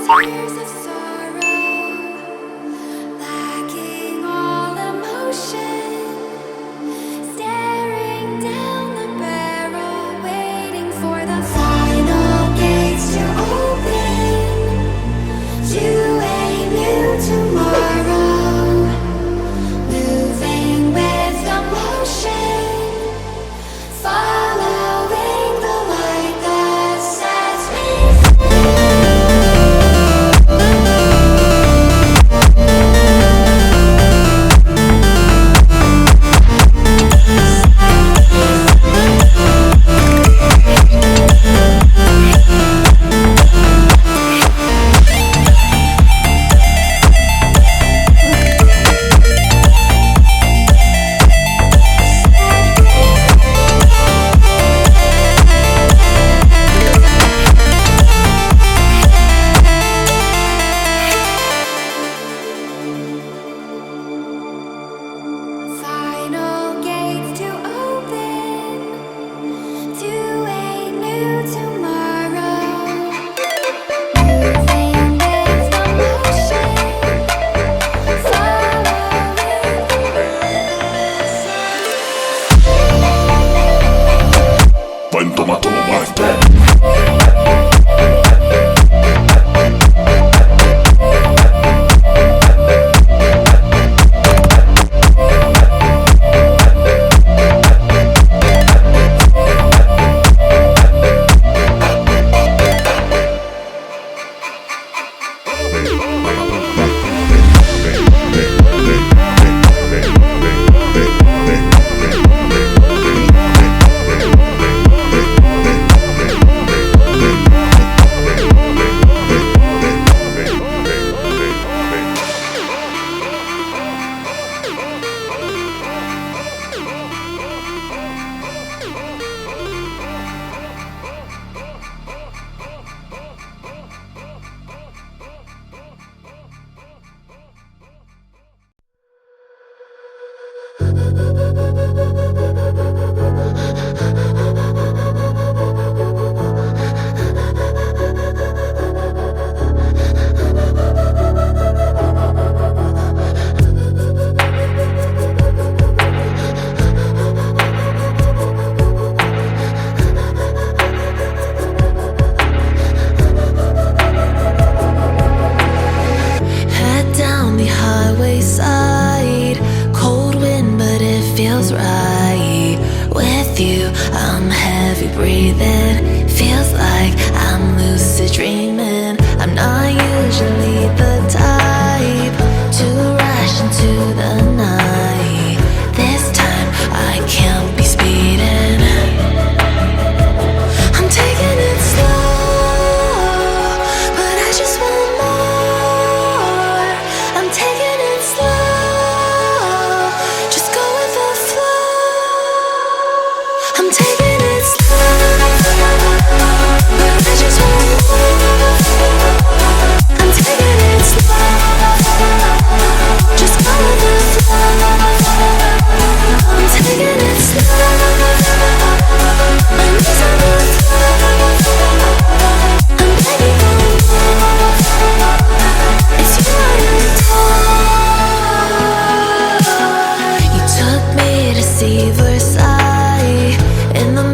Tears of sorrow, lacking all emotion, staring down the barrel, waiting for the final gates to open to a new tomorrow, moving with the motion, following the light that sets me free. Final gates to open to a new tomorrow, moving with the motion, following When tomato muerte. Head down the highway side, cold wind but it feels right. With you I'm heavy breathing, feels like I'm lucid dreaming. I'm not usually the type to rush into the night. This time I can't be speeding. I'm taking it slow, but I just want more. I'm taking it slow, just go with the flow. I'm taking it slow, but I just want more. I'm taking it slow, just go with the flow. I'm taking it slow, my knees on the floor. I'm begging for more. It's you I adore. You took me to see Versailles in the